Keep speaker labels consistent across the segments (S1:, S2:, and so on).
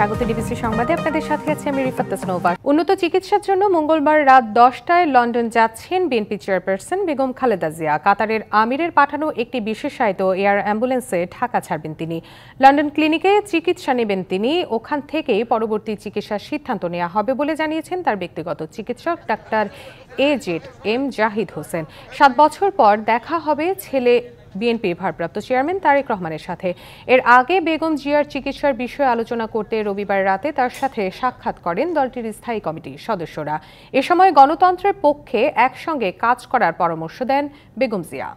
S1: স্বাগত ডিবিসি সংবাদে আপনাদের সাথে আছি আমি রিফাত তাসনোভা। উন্নত চিকিৎসার জন্য মঙ্গলবার রাত 10টায় লন্ডন যাচ্ছেন বিএনপি চেয়ারপারসন বেগম খালেদা জিয়া। কাতারের আমিরের পাঠানো একটি বিশেষায়িত এয়ার অ্যাম্বুলেন্সে ঢাকা ছাড়বেন তিনি। লন্ডন ক্লিনিকে চিকিৎসা নেবেন তিনি। ওখান থেকেই পরবর্তী চিকিৎসার সিদ্ধান্ত নেওয়া হবে বলে জানিয়েছেন তার ব্যক্তিগত চিকিৎসক ডাক্তার এজেড জাহিদ হোসেন। 7 বছর পর দেখা হবে ছেলে বিএনপির ভারপ্রাপ্ত চেয়ারম্যান তারেক রহমানের সাথে। এর আগে বেগম জিয়ার চিকিৎসার বিষয়ে আলোচনা করতে রবিবার রাতে তার সাথে সাক্ষাৎ করেন দলটির স্থায়ী কমিটির সদস্যরা। এ সময় গণতন্ত্রের পক্ষে একসঙ্গে কাজ করার পরামর্শ দেন বেগম জিয়া।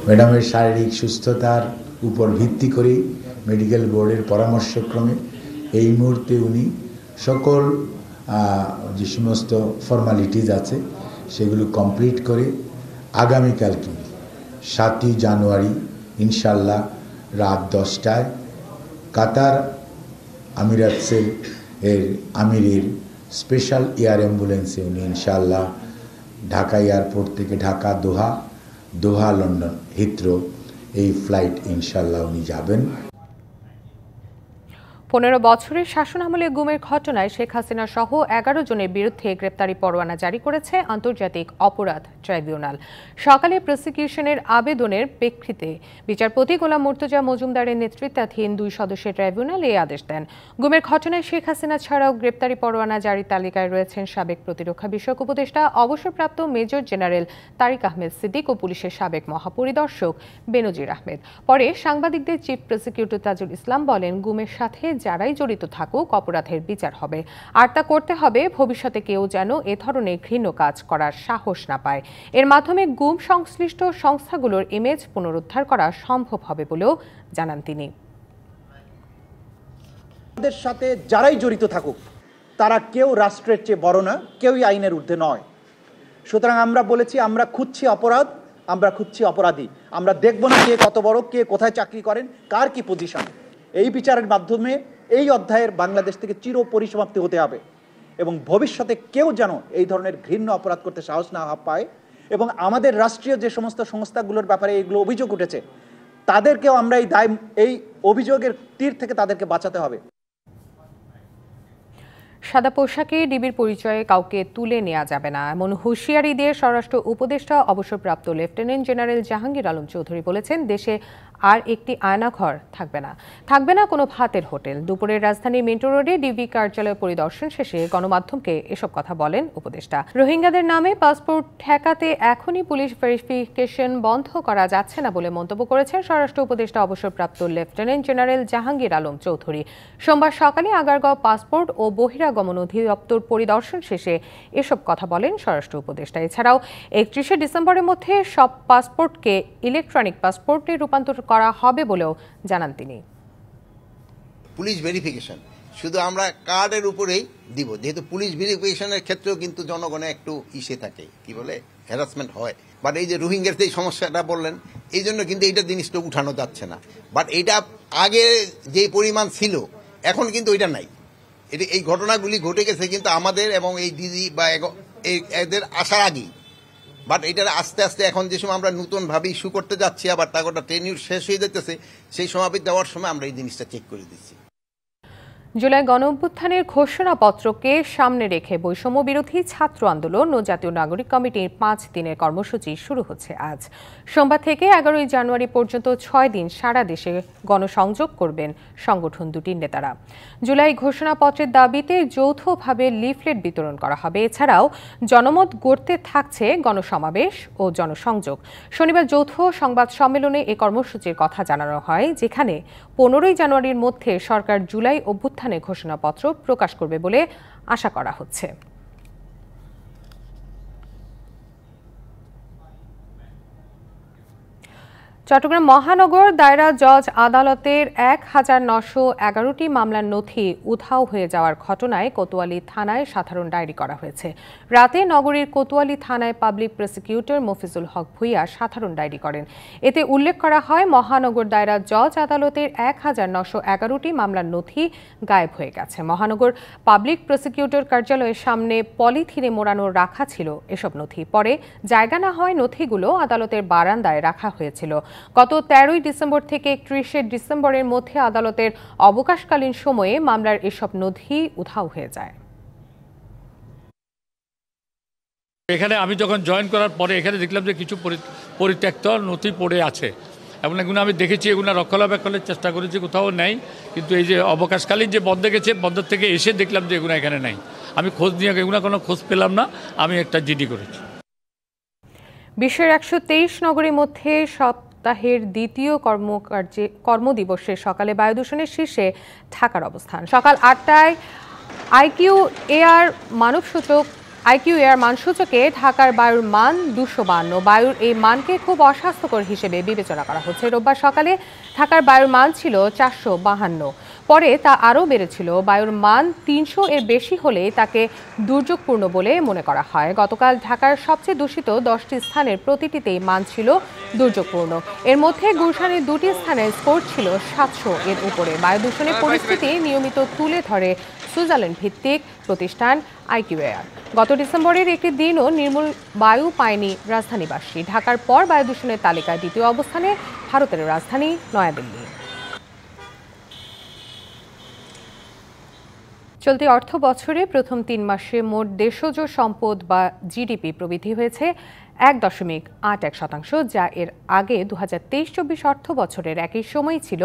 S2: ম্যাডামের শারীরিক সুস্থতার উপর ভিত্তি করে মেডিকেল বোর্ডের পরামর্শক্রমে এই মুহূর্তে উনি সকল যে সমস্ত ফর্মালিটিজ আছে সেগুলো কমপ্লিট করে আগামীকালকে 7ই জানুয়ারি ইনশাল্লাহ রাত 10টায় কাতার আমিরাতসের আমিরের স্পেশাল এয়ার অ্যাম্বুলেন্সে উনি ইনশাল্লাহ ঢাকা এয়ারপোর্ট থেকে ঢাকা দোহা লন্ডন হিথ্রো এই ফ্লাইট ইনশাল্লাহ উনি যাবেন।
S1: 15 বছরের শাসনামলে গুমের ঘটনায় শেখ হাসিনা সহ 11 জনের বিরুদ্ধে গ্রেপ্তারি পরোয়ানা জারি করেছে আন্তর্জাতিক অপরাধ ট্রাইব্যুনাল। সকালে প্রসিকিউশনের আবেদনের প্রেক্ষিতে বিচারপতি গোলাম মুর্তজা মজুমদারের নেতৃত্বাধীন 2 সদস্যের ট্রাইব্যুনাল এই আদেশ দেন। গুমের ঘটনায় শেখ হাসিনা ছাড়াও গ্রেপ্তারি পরোয়ানা জারির তালিকায় রয়েছেন সাবেক প্রতিরক্ষা বিষয়ক উপদেষ্টা অবসরপ্রাপ্ত মেজর জেনারেল তারিক আহমেদ সিদ্দিক ও পুলিশের সাবেক মহাপরিদর্শক বেনজির আহমেদ। পরে সাংবাদিকদের চিফ প্রসিকিউটর তাজুল ইসলাম বলেন, গুমের সাথে যারাই জড়িত থাকুক অপরাধের বিচার হবে, আর তা করতে হবে ভবিষ্যতে কেউ যেন এ ধরনের ঘৃণ্য কাজ করার সাহস না পায়। এর মাধ্যমে গুম সংশ্লিষ্ট সংস্থাগুলোর ইমেজ পুনরুদ্ধার করা সম্ভব হবে বলেও জানান তিনি।
S3: আমাদের সাথে যারাই জড়িত থাকুক তারা কেউ রাষ্ট্রের চেয়ে বড় না, কেউই আইনের ঊর্ধ্বে নয়। সুতরাং আমরা বলেছি আমরা খুঁজছি অপরাধ, আমরা খুঁজছি অপরাধী। আমরা দেখব না কে কত বড়, কে কোথায় চাকরি করেন, কার কি পজিশন। এই বিচারের মাধ্যমে এই অধ্যায়ের বাংলাদেশ থেকে চির পরিসমাপ্তি হতে হবে এবং ভবিষ্যতে কেউ যেন এই ধরনের ঘৃণ্য অপরাধ করতে সাহস না পায়। এবং আমাদের রাষ্ট্রীয় যে সমস্ত সংস্থাগুলোর ব্যাপারে এগুলো অভিযোগ উঠেছে তাদেরকেও আমরা এই অভিযোগের তীর থেকে তাদেরকে বাঁচাতে হবে।
S1: সাদা পোশাকে ডিবির পরিচয়ে কাউকে তুলে নেওয়া যাবে না, এমন হুঁশিয়ারি দিয়ে স্বরাষ্ট্র উপদেষ্টা অবসরপ্রাপ্ত লেফটেন্যান্ট জেনারেল জাহাঙ্গীর আলম চৌধুরী বলেছেন, দেশে আর একটি আয়নাঘর থাকবে না কোনো ভাতের হোটেল। দুপুরের রাজধানীর মিন্টো রোডে ডিবি কার্যালয় পরিদর্শন শেষে গণমাধ্যমকে এসব কথা বলেন উপদেষ্টা। রোহিঙ্গাদের নামে পাসপোর্ট ঠেকাতে এখনই পুলিশ ভেরিফিকেশন বন্ধ করা যাচ্ছে না বলে মন্তব্য করেছেন স্বরাষ্ট্র উপদেষ্টা অবসরপ্রাপ্ত লেফটেন্যান্ট জেনারেল জাহাঙ্গীর আলম চৌধুরী। সোমবার সকালে আগারগাঁও পাসপোর্ট ও বহিরাগমন অধিদপ্তর পরিদর্শন শেষে এসব কথা বলেন স্বরাষ্ট্র উপদেষ্টা। এছাড়াও 31শে ডিসেম্বরের মধ্যে সব পাসপোর্টকে ইলেকট্রনিক পাসপোর্টে রূপান্তর করা হবে বলেও জানান তিনি।
S4: পুলিশ ভেরিফিকেশন শুধু আমরা কার্ডের উপরেই দিব, যেহেতু পুলিশ ভেরিফিকেশনের ক্ষেত্রেও কিন্তু জনগণে একটু ইসে থাকে, কি বলে, হ্যারাসমেন্ট হয়। বাট এই যে রোহিঙ্গার যে সমস্যাটা বললেন, এই জন্য কিন্তু এইটা জিনিসটা উঠানো যাচ্ছে না। বাট এটা আগে যে পরিমাণ ছিল এখন কিন্তু ওইটা নাই। এই ঘটনাগুলি ঘটে গেছে কিন্তু আমাদের এবং এই ডিজি বা এদের আসার আগেই। বাট এটার আস্তে আস্তে এখন যে সময় আমরা নতুনভাবে ইস্যু করতে যাচ্ছি, আবার তাগোটা টেনিউর শেষ হয়ে যেতেছে, সেই সমাবেশ দেওয়ার সময় আমরা এই জিনিসটা চেক করে দিচ্ছি।
S1: জুলাই গণঅভ্যুত্থানের ঘোষণাপত্রকে সামনে রেখে বৈষম্য বিরোধী ছাত্র আন্দোলন ও জাতীয় নাগরিক কমিটির 5 দিনের কর্মসূচি শুরু হচ্ছে আজ। সোমবার থেকে 11ই জানুয়ারি পর্যন্ত 6 দিন সারা দেশে গণসংযোগ করবেন সংগঠন দুটির নেতারা। জুলাই ঘোষণাপত্রের দাবিতে যৌথভাবে লিফলেট বিতরণ করা হবে। এছাড়াও জনমত গড়তে থাকছে গণসমাবেশ ও জনসংযোগ। শনিবার যৌথ সংবাদ সম্মেলনে এ কর্মসূচির কথা জানানো হয়, যেখানে 15ই জানুয়ারির মধ্যে সরকার জুলাই অভ্যুত্থানের ঘোষণাপত্র প্রকাশ করবে বলে আশা করা হচ্ছে। চট্টগ্রাম মহানগর দায়রা জজ আদালতের 1911টি মামলার নথি উধাও হয়ে যাওয়ার ঘটনায় কোতোয়ালি থানায় সাধারণ ডায়েরি করা হয়েছে। রাতে নগরীর কোতোয়ালি থানায় পাবলিক প্রসিকিউটর মফিজুল হক ভূঁইয়া সাধারণ ডায়েরি করেন। এতে উল্লেখ করা হয়, মহানগর দায়রা জজ আদালতের 1911টি মামলার নথি গায়েব হয়ে গেছে। মহানগর পাবলিক প্রসিকিউটর কার্যালয়ের সামনে পলিথিনে মোড়ানো রাখা ছিল এসব নথি। পরে জায়গা না হয় নথিগুলো আদালতের বারান্দায় রাখা হয়েছিল। গত 13 ডিসেম্বর থেকে 31 ডিসেম্বরের মধ্যে আদালতের অবকাশকালীন সময়ে মামলার এসব নথি উধাও হয়ে যায়।
S5: এখানে আমি যখন জয়েন করার পরে এখানে দেখলাম যে কিছু পরিত্যক্ত নথি পড়ে আছে এবং এগুলো আমি দেখেছি, এগুলো রক্ষণাবেক্ষণের চেষ্টা করেছি, কোথাও নেই। কিন্তু এই যে অবকাশকালীন যে বন্ধ গেছে, বন্ধ থেকে এসে দেখলাম যে এগুলো এখানে নেই। আমি খোঁজ নিয়ে এগুলো কোনো খোঁজ পেলাম না, আমি একটা জিডি করেছি।
S1: বিশ্বের 123 নগরীর মধ্যে সপ্তাহের দ্বিতীয় কর্মদিবসের সকালে বায়ু দূষণের শীর্ষে ঢাকার অবস্থান। সকাল 8টায় আইকিউ এয়ার মানসূচকে ঢাকার বায়ুর মান 252। বায়ুর এই মানকে খুব অস্বাস্থ্যকর হিসেবে বিবেচনা করা হচ্ছে। রোববার সকালে ঢাকার বায়ুর মান ছিল 452, পরে তা আরও বেড়েছিল। বায়ুর মান 300 এর বেশি হলে তাকে দুর্যোগপূর্ণ বলে মনে করা হয়। গতকাল ঢাকার সবচেয়ে দূষিত 10টি স্থানের প্রতিটিতেই মান ছিল দুর্যোগপূর্ণ। এর মধ্যে গুলশানের 2টি স্থানের স্কোর ছিল 700 এর উপরে। বায়ু দূষণের পরিস্থিতি নিয়মিত তুলে ধরে সুইজারল্যান্ড ভিত্তিক প্রতিষ্ঠান আইকিউ এয়ার। গত ডিসেম্বরের একটি দিনও নির্মূল বায়ু পায়নি রাজধানীবাসী। ঢাকার পর বায়ু দূষণের তালিকায় দ্বিতীয় অবস্থানে ভারতের রাজধানী নয়াদিল্লি। চলতি অর্থ বছরে প্রথম 3 মাসে মোট দেশজ সম্পদ বা জিডিপি প্রবৃদ্ধি হয়েছে 1.81%, যা এর আগে 2023-24 অর্থ বছরের একই সময় ছিল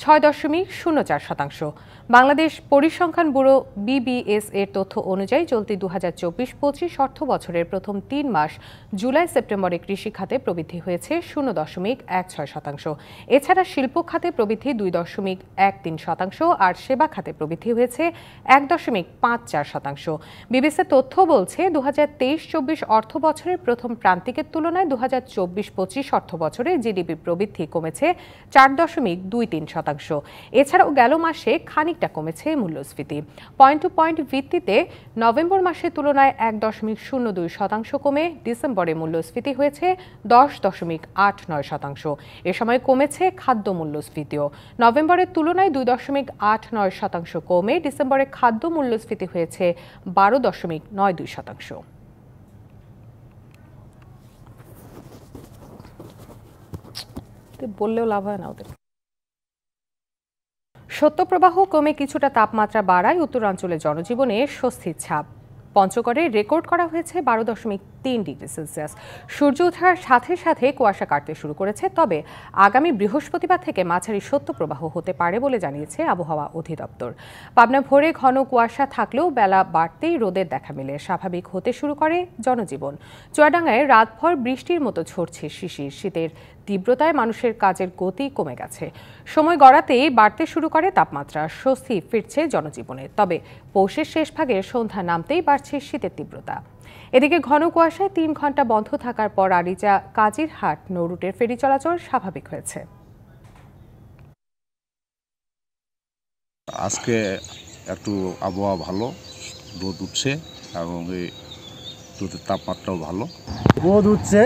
S1: 6.04%। বাংলাদেশ পরিসংখ্যান ব্যুরো BBS এর তথ্য অনুযায়ী চলতি 2024-25 অর্থ বছরের প্রথম 3 মাস জুলাই সেপ্টেম্বরে কৃষি খাতে প্রবৃদ্ধি হয়েছে 0.16%। এছাড়া শিল্প খাতে প্রবৃদ্ধি 2.13% আর সেবা খাতে প্রবৃদ্ধি হয়েছে 1.54%। বিবিসির তথ্য বলছে 2023-24 অর্থ বছরের প্রথম প্রান্তিকের তুলনায় 2024-25 অর্থ বছরে জিডিপি প্রবৃদ্ধি কমেছে 4.23%। এছাড়াও গেল মাসে খানিকটা কমেছে মূল্যস্ফীতি। পয়েন্ট টু পয়েন্ট ভিত্তিতে নভেম্বর মাসের তুলনায় 1.02% কমে ডিসেম্বরে মূল্যস্ফীতি হয়েছে 10.89%। এ সময় কমেছে খাদ্য মূল্যস্ফীতিও। নভেম্বরের তুলনায় 2.89% কমে ডিসেম্বরে খাদ্য মূল্যস্ফীতি হয়েছে 12.92%। বললেও লাভ হয় না ওদের। শৈত্যপ্রবাহ কমে কিছুটা তাপমাত্রা বাড়ায় উত্তরাঞ্চলের জনজীবনে স্বস্তির ছাপ। পঞ্চগড়ে রেকর্ড করা হয়েছে 12.3 ডিগ্রি সেলসিয়াস। সূর্য ওঠার সাথে সাথে কুয়াশা কাটতে শুরু করেছে, তবে আগামী বৃহস্পতিবার থেকে মাঝারি শৈত্যপ্রবাহ হতে পারে বলে জানিয়েছে আবহাওয়া অধিদপ্তর। পাবনা ভোরে ঘন কুয়াশা থাকলেও বেলা বাড়তেই রোদের দেখা মেলে, স্বাভাবিক হতে শুরু করে জনজীবন। চুয়াডাঙ্গায় রাতভর বৃষ্টির মতো ঝরছে শিশির। শীতের তীব্রতায় মানুষের কাজের গতি কমে গেছে। সময় গড়াতেই বাড়তে শুরু করে তাপমাত্রা, স্বস্তি ফিরছে জনজীবনে। তবে পৌষের শেষ ভাগে সন্ধ্যা নামতেই বাড়ছে শীতের তীব্রতা। এদিকে ঘন কুয়াশায় 3 ঘন্টা বন্ধ থাকার পর আরিচা কাজিরহাট নৌরুটের ফেরি চলাচল স্বাভাবিক হয়েছে।
S6: আজকে একটু আবহাওয়া ভালো, রোদ উঠছে এবং এই রোদের তাপমাত্রাও ভালো।
S7: রোদ উঠছে,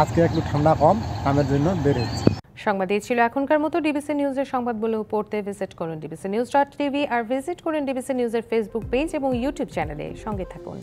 S7: আজকে একটু ঠান্ডা কম, কামের জন্য বের হচ্ছে।
S1: সংবাদ এই ছিল এখনকার মতো। ডিবিসি নিউজের সংবাদগুলো পড়তে ভিজিট করুন dbcnews.tv আর ভিজিট করুন ডিবিসি নিউজের ফেসবুক পেজ এবং ইউটিউব চ্যানেলে। সঙ্গে থাকুন।